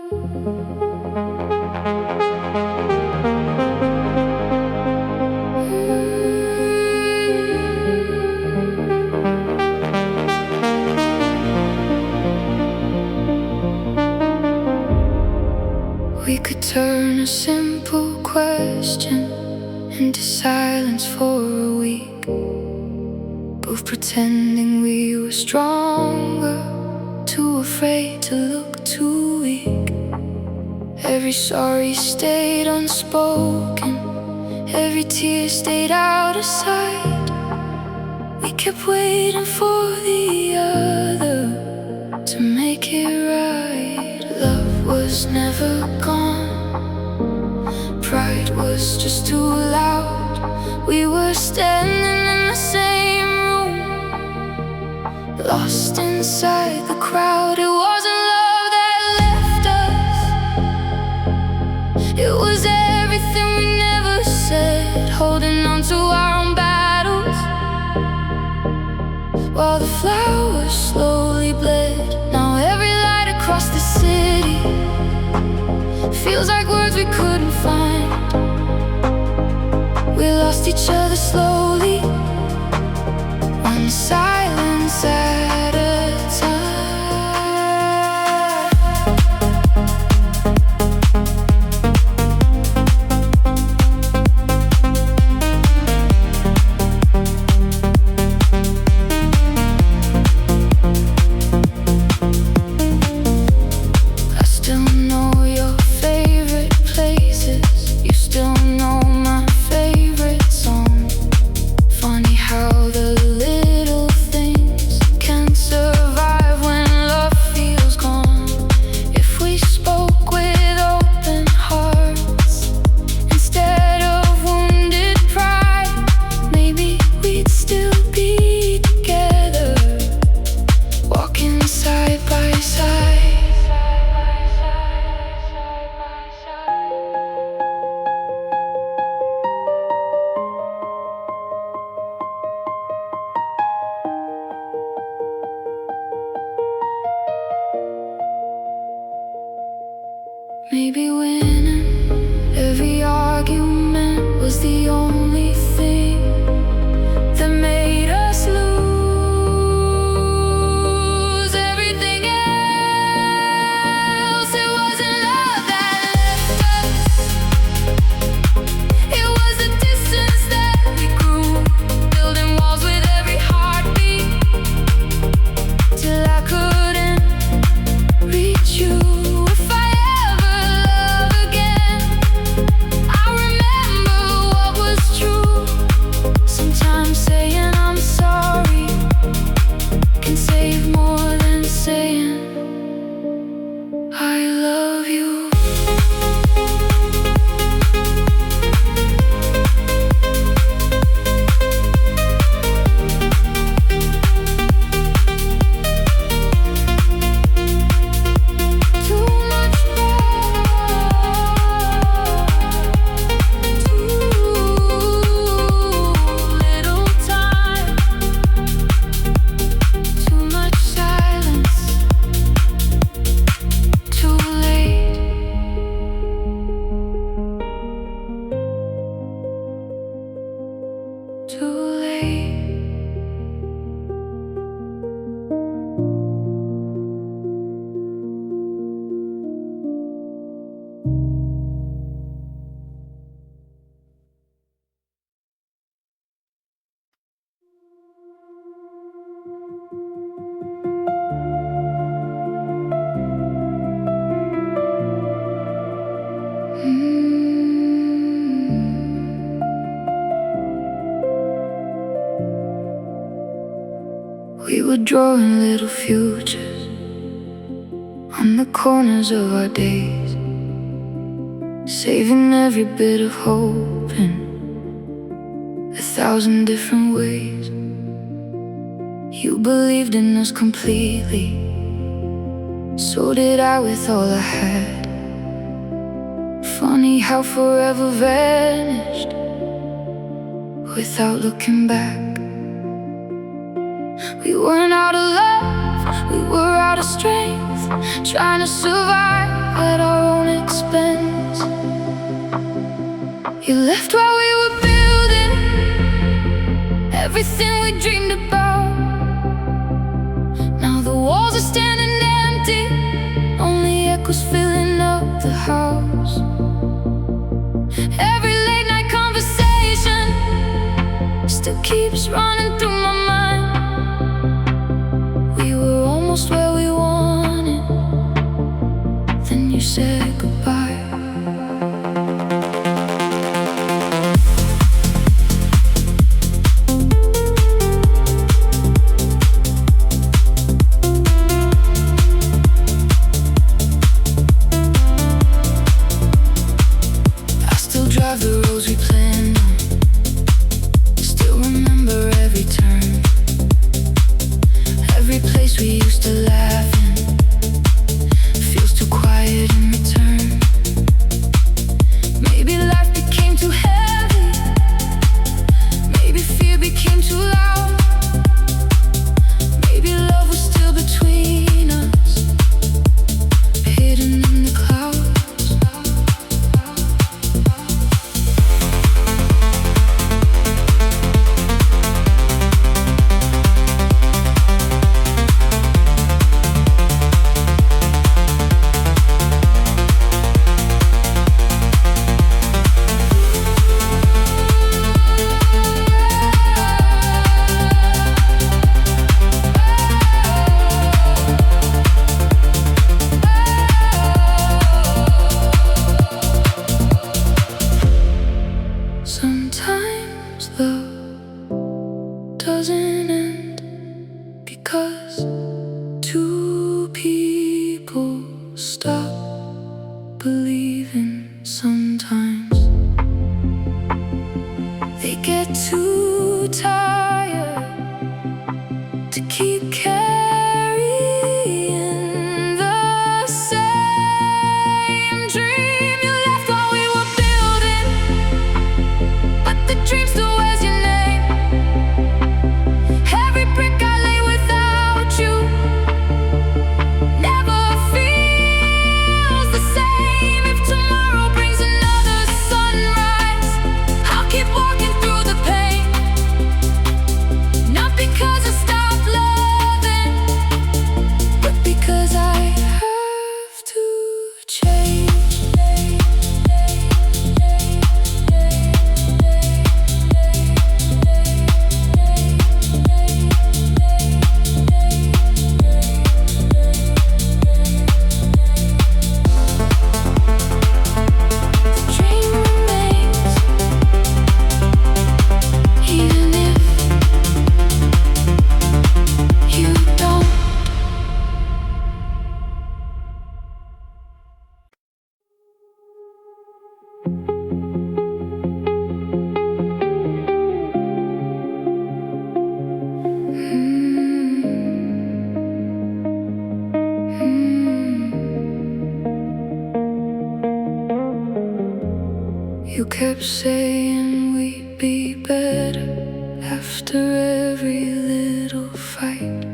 We could turn a simple question into silence for a week, both pretending we were stronger, too afraid to look too weak. Every sorry stayed unspoken, every tear stayed out of sight. We kept waiting for the other to make it right. Love was never gone, pride was just too loud. We were standing in the same room, lost inside the crowd. It wasn't love that left us, it was everything we never said, holding on to our own battles while the flowers slowly bled. Now every light across the city feels like words we couldn't find. We lost each other slowly, one silence at a maybe winning every argument was the only thing that made us lose everything else. It wasn't love that left us, it was the distance that we grew, building walls with every heartbeat till I couldn't reach you. We were drawing little futures on the corners of our days, saving every bit of hope in 1,000 different ways. You believed in us completely, so did I with all I had. Funny how forever vanished without looking back. We weren't out of love, we were out of strength, trying to survive at our own expense. You left while we were building everything we dreamed about. Now the walls are standing empty, only echoes filling up the house. Every late night conversation still keeps running through my mind. We were almost where we wanted, then you said goodbye. Drive the roads we planned on, still remember every turn, every place we used to laugh in feels too quiet in return. Maybe life became too heavy, maybe fear became too loud, maybe love was still between us, hidden in the clouds. Sometimes love doesn't end because two people stop believing. Sometimes they get too tired to keep carrying the same dream. You left while we were building, but the dream still wears your name. Every brick I lay without you never feels the same. If tomorrow brings another sunrise, I'll keep walking through the pain. Not because I stopped loving, but because I have to change. Dream remains, even if you don't. You kept saying we'd be better after every little fight.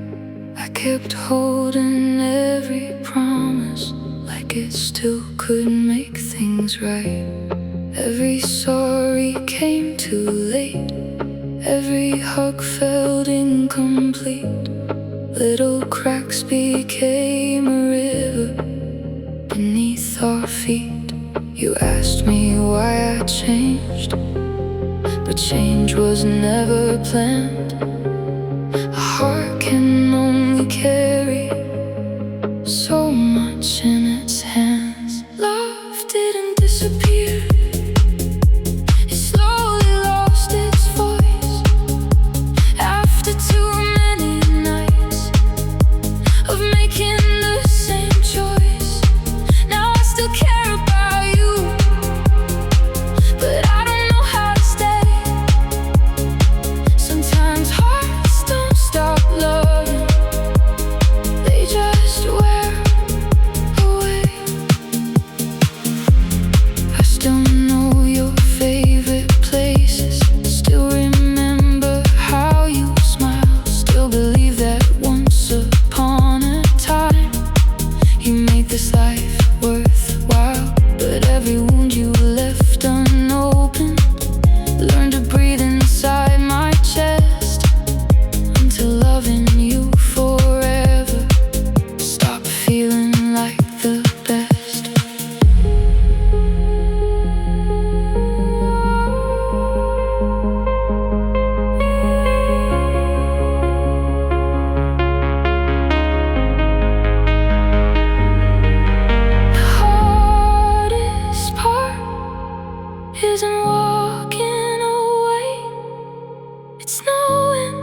I kept holding every promise like it still could make things right. Every sorry came too late, every hug felt incomplete. Little cracks became a river beneath our feet. You asked me why I changed, but change was never planned. A heart can only carry so much in its hands. Love didn't disappear, it slowly lost its voice. After too many nights of making the same choice, now I still care about you, but I don't know how to stay. Sometimes hearts don't stop loving, they just wear away. I still know your favorite places, still remember how you smile, still believe that once upon a time you made this life worthwhile. But every wound you left unopened, learn to breathe inside my chest until loving you forever. Stop feeling like the best. The hardest part isn't walking away, it's knowing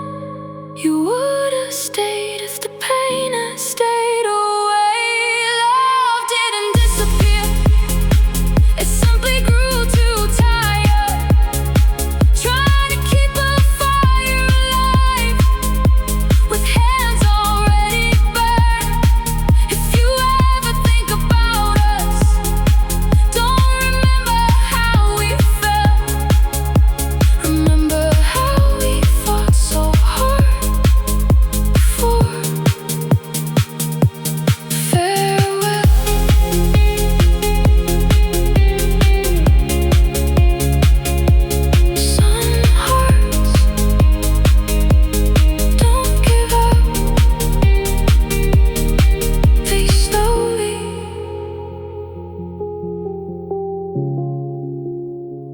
you would have stayed if the pain had stayed away. Love didn't disappear, it simply grew too tired, trying to keep a fire alive with hands already burned. If you ever think about us, don't remember how we felt. Remember how we fought so hard before. Farewell. Some hearts don't give up, they slowly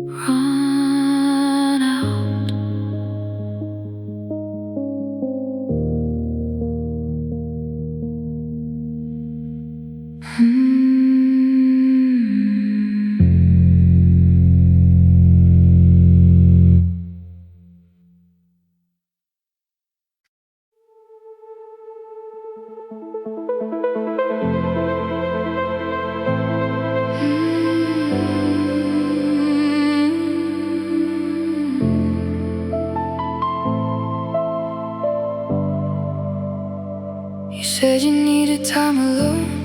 run out. You said you needed time alone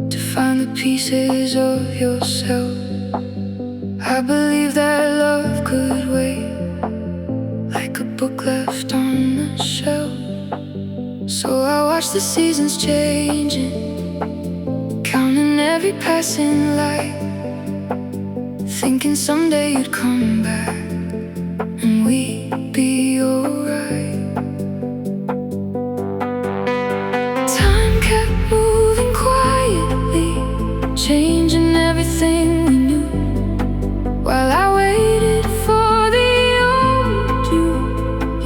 to find the pieces of yourself. I believe that love could wait, like a book left on the shelf. So I watched the seasons changing, counting every passing light, thinking someday you'd come back and we'd be alright. Time kept moving quietly, changing everything we knew, while I waited for the old you.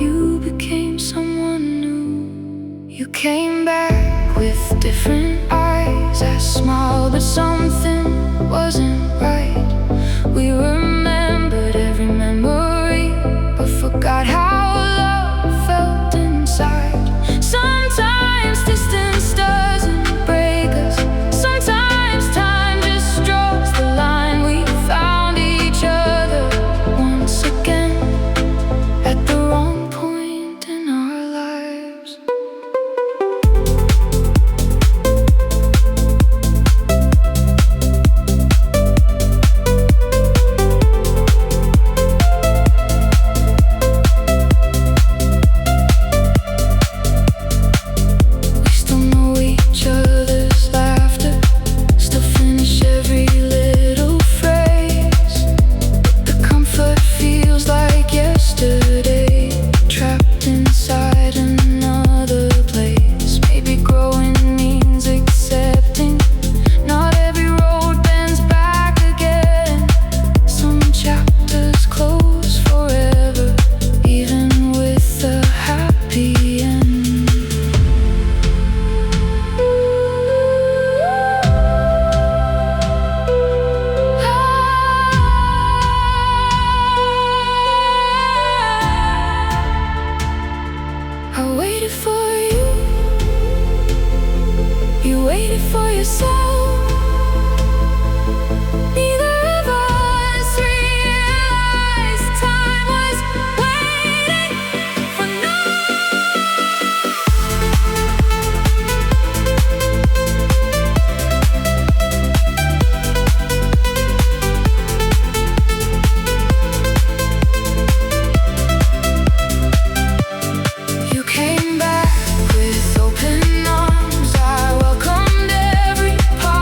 You became someone new. You came back with different eyes. I smiled, but something wasn't right. We remembered every memory, but forgot how love felt inside. Sometimes distance doesn't break us, sometimes time just draws the line. We found each other once again at the wrong point in our lives. We still know each other's laughter, still finish every little phrase. The comfort feels like yesterday, trapped inside another place. Maybe growing means accepting not every road bends back again. Some chapters close forever, even with a happy end. I waited for you, you waited for yourself. Neither of us realized time was waiting for no. You came back with open arms. I welcomed every part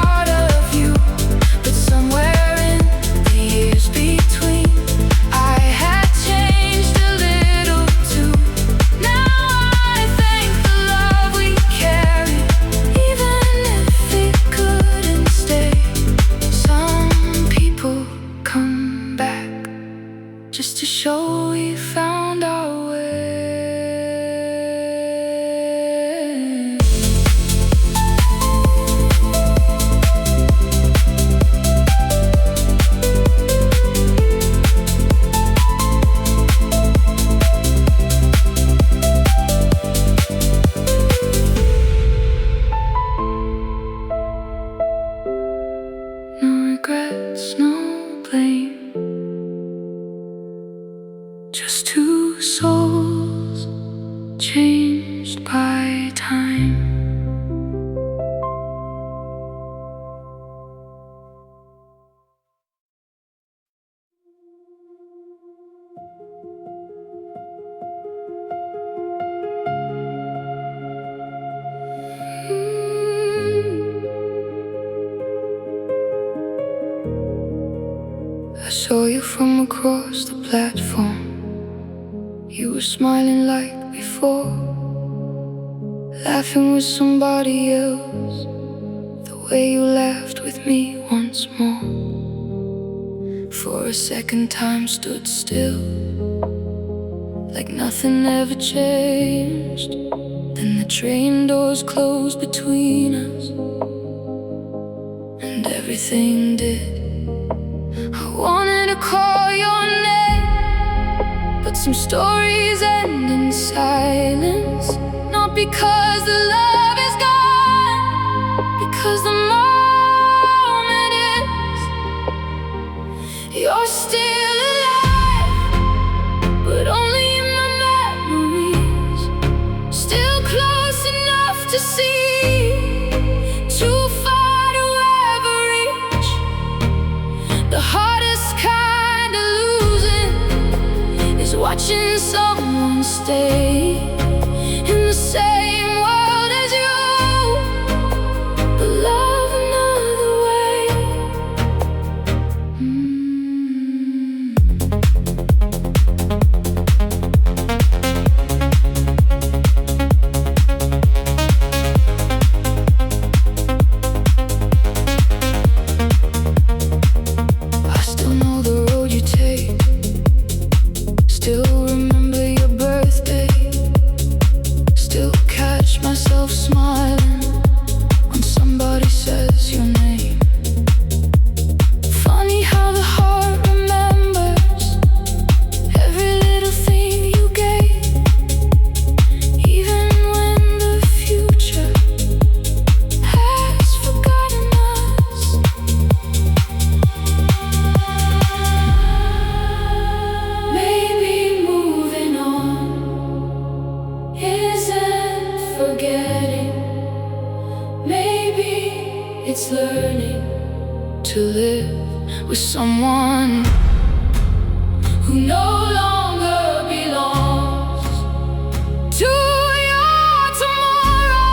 saw you from across the platform. You were smiling like before, laughing with somebody else, the way you laughed with me once more. For a second time stood still, like nothing ever changed. Then the train doors closed between us, and everything did. I wanted to call your name, but some stories end in silence. Not because the love is gone, because the moment is. You're still alive, but only in my memories. Still close enough to see, too far to ever reach. The hardest kind of losing is watching someone stay in the same world as you, but love another way. I still know the road you take, still remember your birthday, still catch myself smiling when somebody says your name. Funny how the heart remembers every little thing you gave, even when the future has forgotten us. Maybe moving on isn't forgetting. Maybe it's learning to live with someone who no longer belongs to your tomorrow.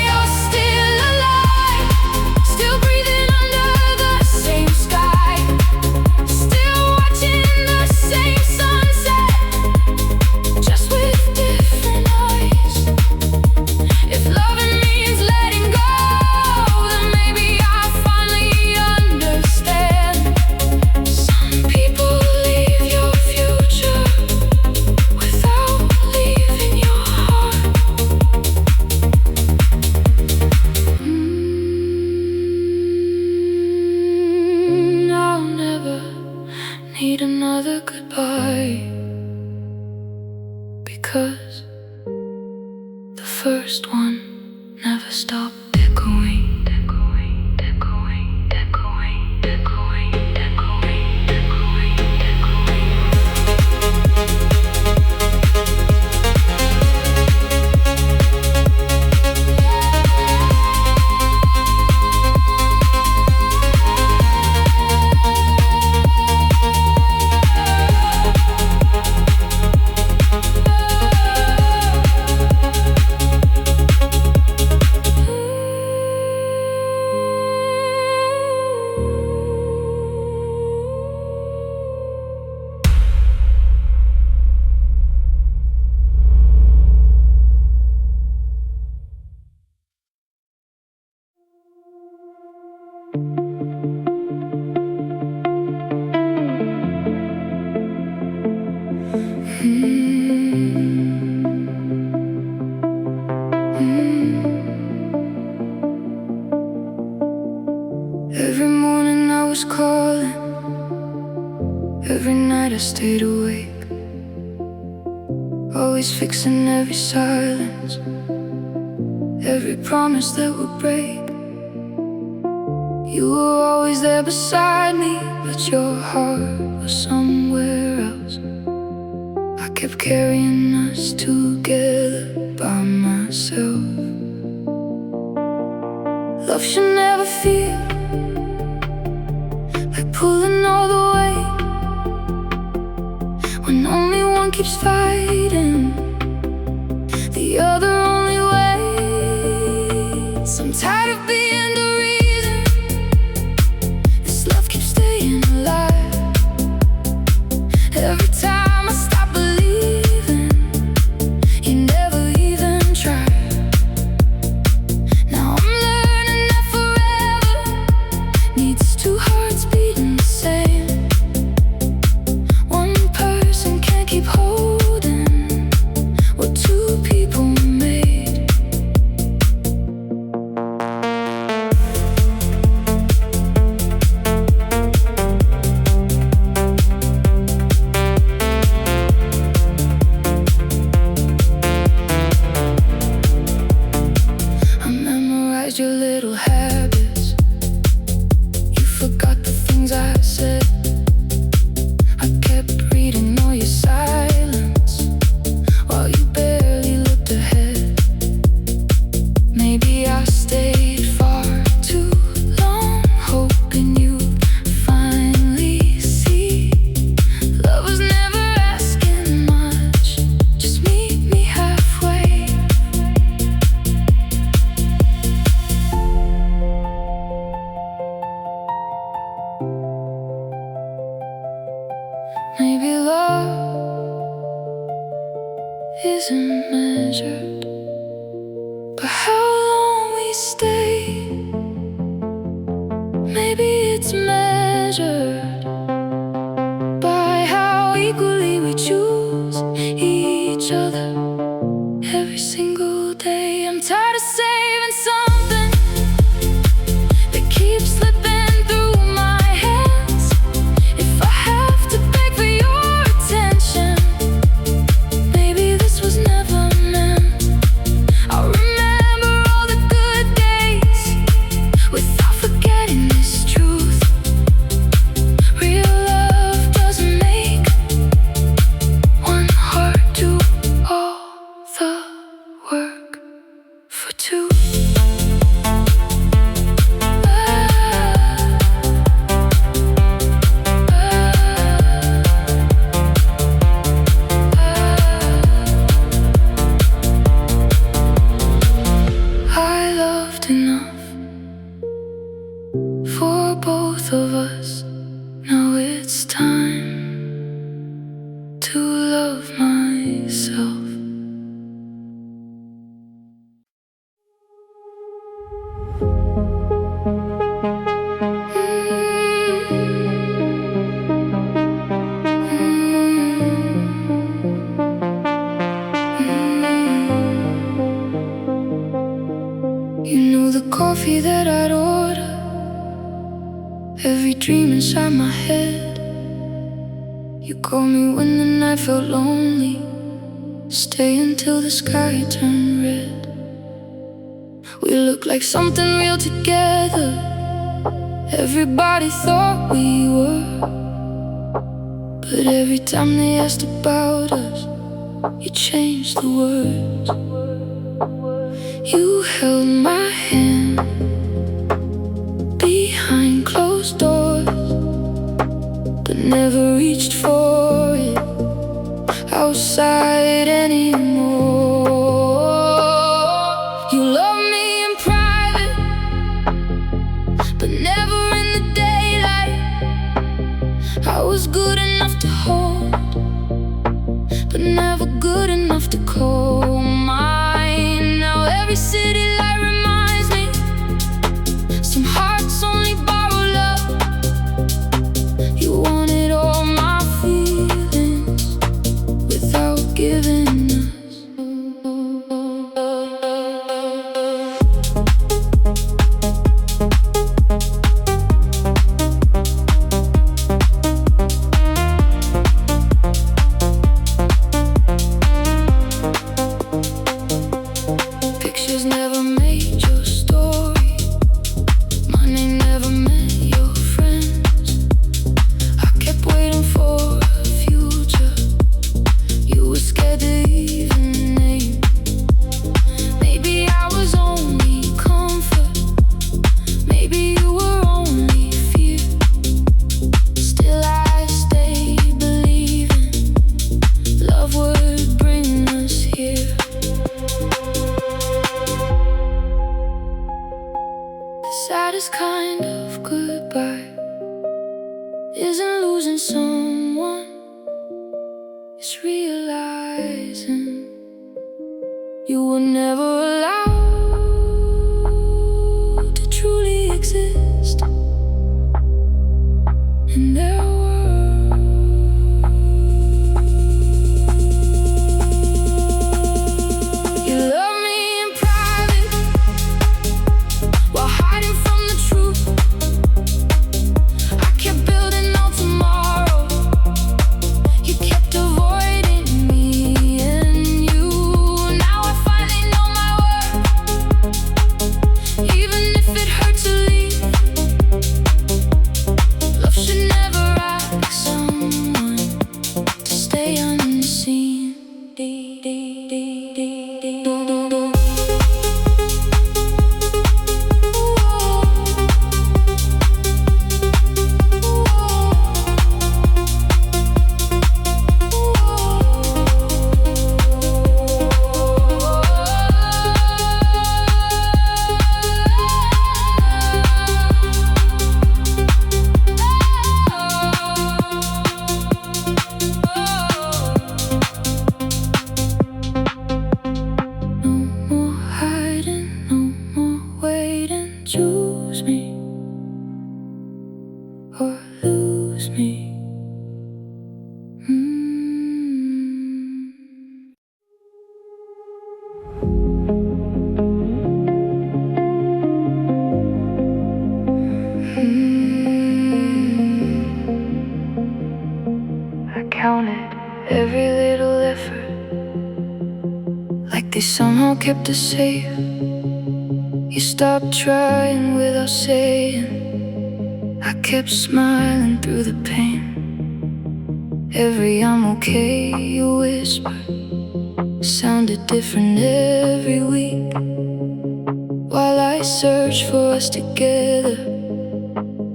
You're still alive, still breathing under the same sky, still watching the same sunset, just with different eyes. If loving means letting go, then maybe I'll finally understand. Some people leave your future without leaving your heart. I'll never need another goodbye, because the first one never stopped echoing. Echoing, echoing, echoing, echoing, echoing, echoing, echoing. Every morning I was calling, every night I stayed awake, always fixing every silence, every promise that would break. You were always there beside me, but your heart was somewhere else. I kept carrying us together by myself. Love should never feel like pulling all the weight, when only one keeps fighting, the other only waits. I'm tired of being the unmeasured. But how long we stay, maybe it's measured by how equally we choose each other every single day. I'm tired of saving something that keeps slipping through my hands. If I have to beg for your attention, maybe this was never meant. I'll remember all the good days without forgetting this truth. Real love doesn't make one heart do all the work for two. I loved enough for both of us. Now it's time to love myself. You knew the coffee that I'd order, every dream inside my head. You called me when the night felt lonely, stay until the sky turned red. We looked like something real together, everybody thought we were. But every time they asked about us, you changed the words. You held my hand behind closed doors, but never reached for it outside anymore. You loved me in private, but never in the daylight. I was good enough to hold, but never good enough to call mine. Now every city light reminds me, some hearts only borrow love. You wanted all my feelings without giving us. Pictures never made your story, money never met your friends. I kept waiting for a future you were scared to even name. Maybe I was only comfort, maybe you were only fear. Still I stayed believing love would bring us here. The saddest kind of goodbye isn't losing someone, it's realizing you were never allowed to truly exist in their world. You love me in private while hiding from the truth. I kept building on tomorrow, you kept avoiding me and you. Now I finally know my like they somehow kept us safe. You stopped trying without saying. I kept smiling through the pain. Every "I'm okay" you whispered sounded different every week. While I searched for us together,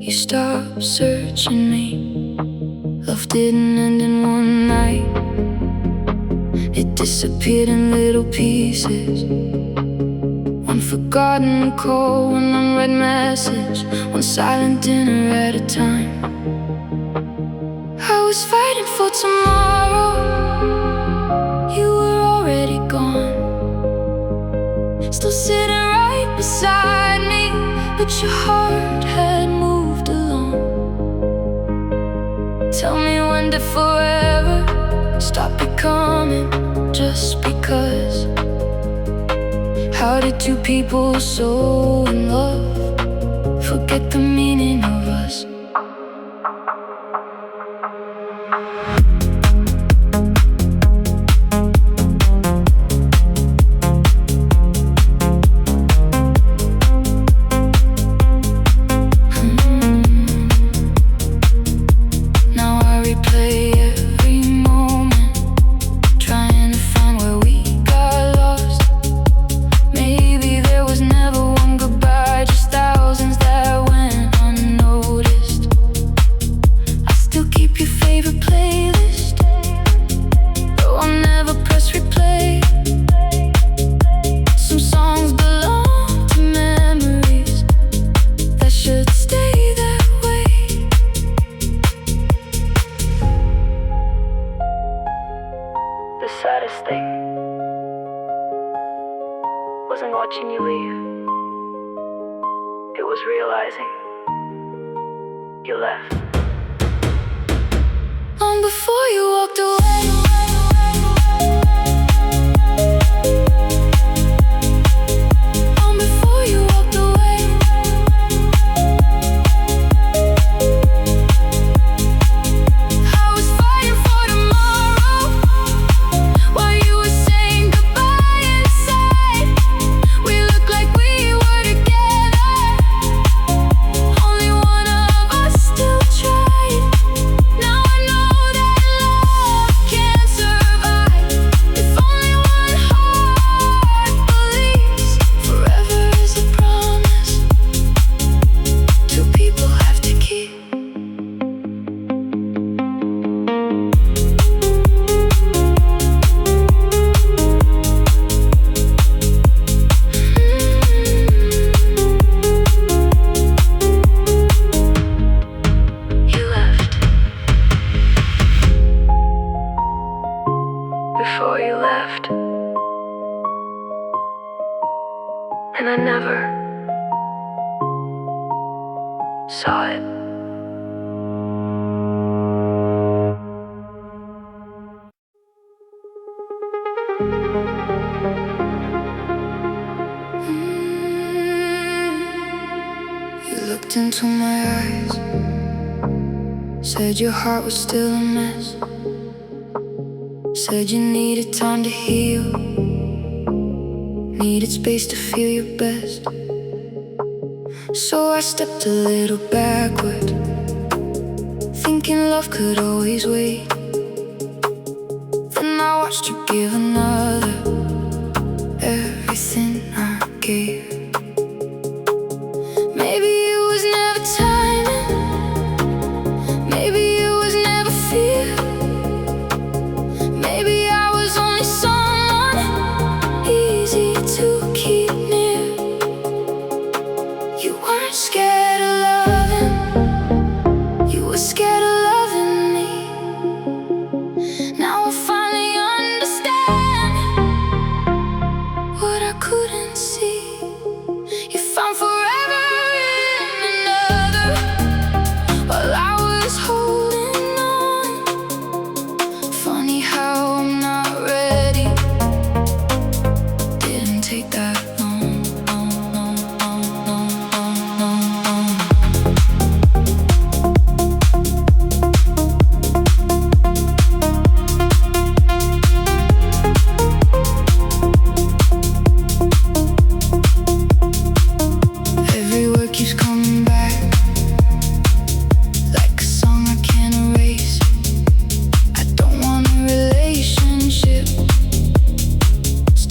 you stopped searching me. Love didn't end in one night. It disappeared in little pieces. One forgotten call, one unread message, one silent dinner at a time. I was fighting for tomorrow. You were already gone, still sitting right beside me, but your heart had moved along. Tell me, when did forever stop becoming just because? How did two people so in love forget the meaning of us? The saddest thing wasn't watching you leave. It was realizing you left. Long before you walked away, long before you walked away, I was fighting for tomorrow, while you were saying goodbye inside. We looked like we were together, only one of us still tried. Now I know that love can't survive if only one heart believes. Forever is a promise two people have to keep. You left. Before you left, and I never saw it. You looked into my eyes, said your heart was still a mess, said you needed time to heal, needed space to feel your best. So I stepped a little backward, thinking love could always wait. Then I watched you give another everything I gave. Maybe it was never timing, maybe it was never fear, maybe I was only someone easy to keep near. You weren't scared of loving, you were scared of loving me. Now I finally understand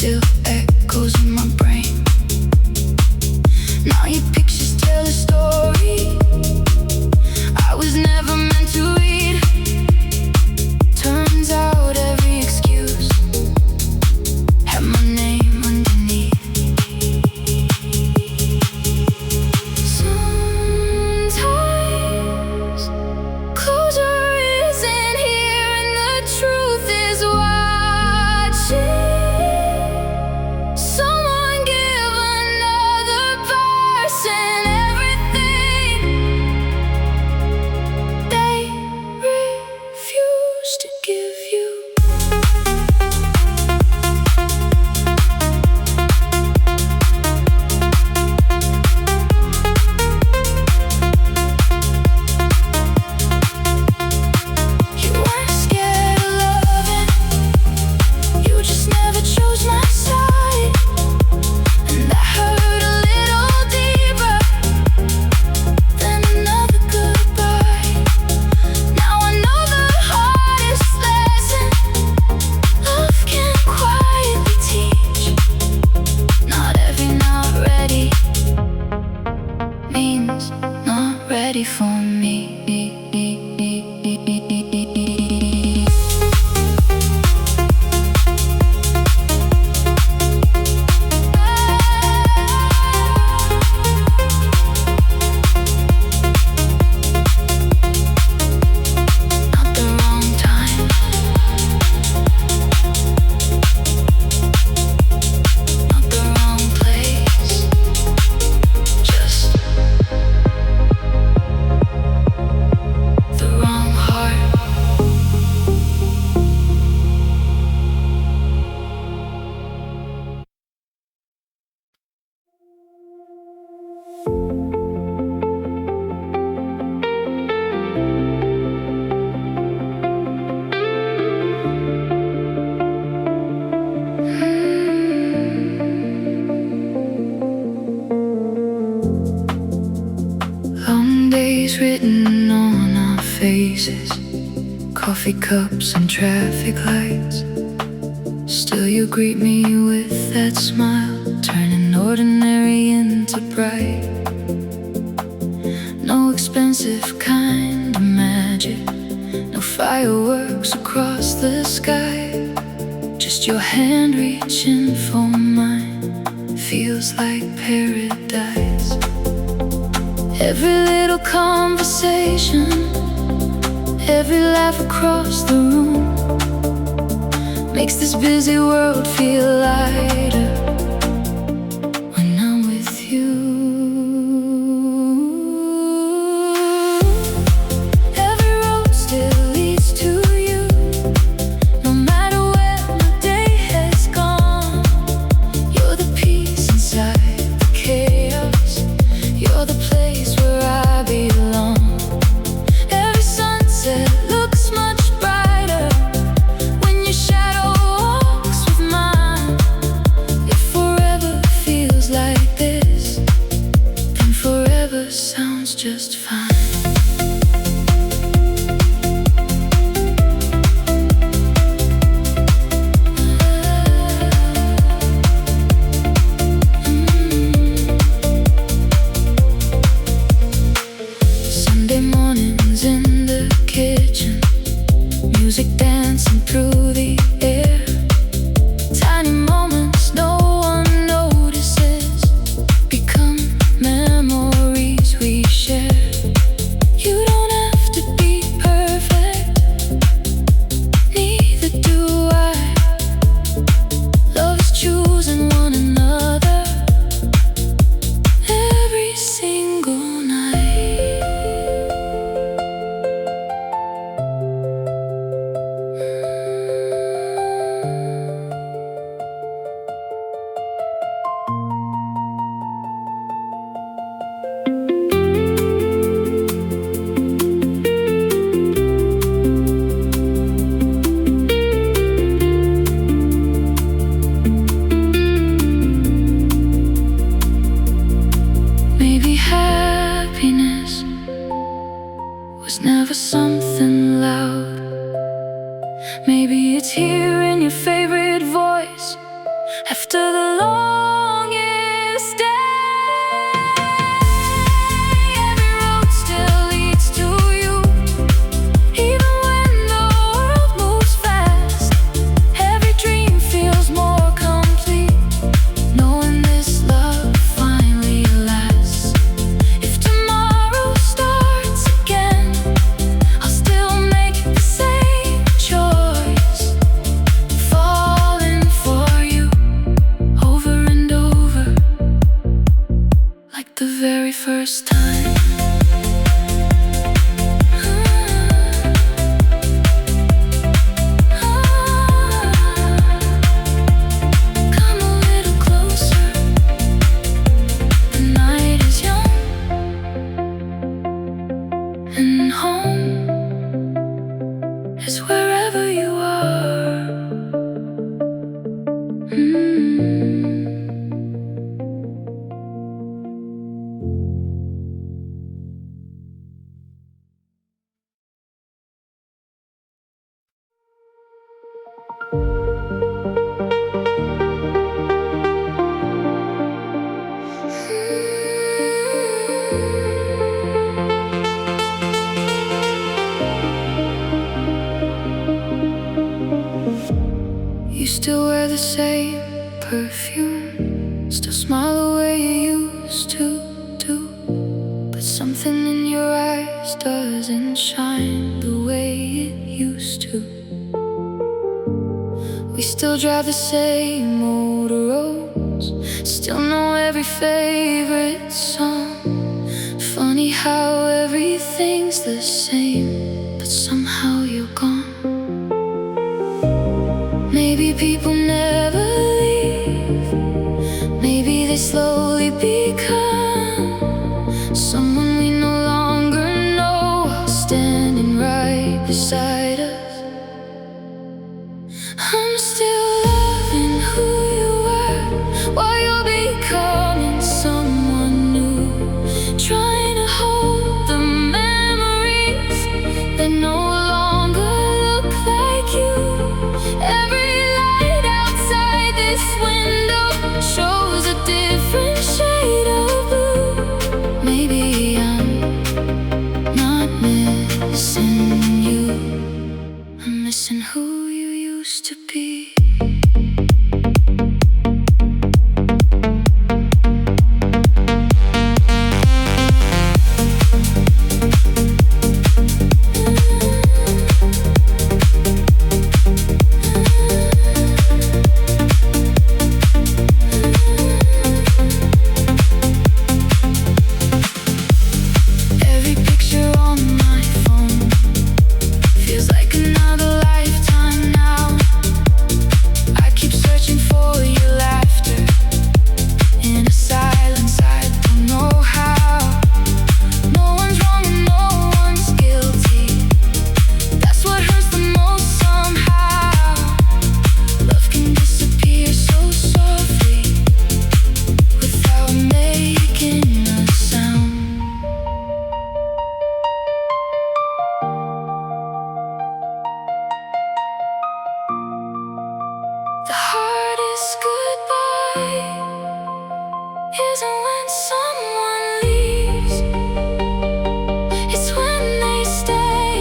still echoes in my brain. Now your pictures tell a story I was never meant to read. Turns out every excuse had my name underneath. Sometimes closure isn't here and the truth is watching. Someone give another person everything they refuse to give you. You weren't scared of loving, you just never chose my side. And that hurt a little deeper than another goodbye. Now I know the hardest lesson love can quietly teach. Not every not ready means not ready for me. Not the wrong time, not the wrong place, just the wrong heart. Long days written on our faces, coffee cups and traffic lights. Still you greet me with that smile, turning ordinary into bright. No expensive kind of magic, no fireworks across the sky. Just your hand reaching for mine, feels like paradise. Every little conversation, every laugh across the room makes this busy world feel lighter when I'm with you. Every road still leads to you, no matter where my day has gone. You're the peace inside the chaos, you're the place where I belong. Every sunset looks much brighter when your shadow walks with mine. perfume, still smile the way you used to do. But something in your eyes doesn't shine the way it used to. We still drive the same old roads, still know every favorite song. Funny how everything's the same, but somehow you're gone. Maybe people never leave, maybe they slowly become someone we no longer know, while standing right beside us. I'm still loving who you were, while you're becoming someone new, trying to hold the memories that no longer look like you. Every light outside this window shows a different shade of blue. Maybe I'm not missing you, I'm missing who you used to be. Every picture on my phone feels like another lifetime now. I keep searching for your laughter in a silence I don't know how. No one's wrong and no one's guilty, that's what hurts the most somehow. Love can disappear so softly without making a sound. The hardest goodbye isn't when someone leaves, it's when they stay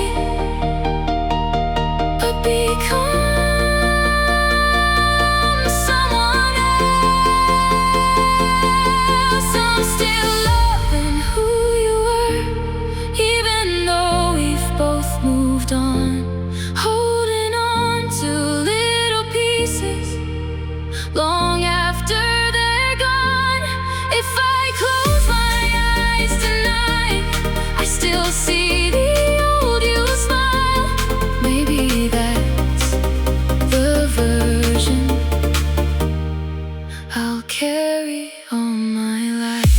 but become someone else. I'm still loving who you were, even though we've both moved on, holding on to little pieces long after they're gone. If I close my eyes tonight, I still see the old you smile. Maybe that's the version I'll carry all my life.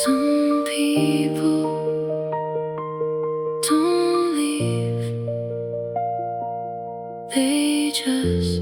Some people don't leave, they just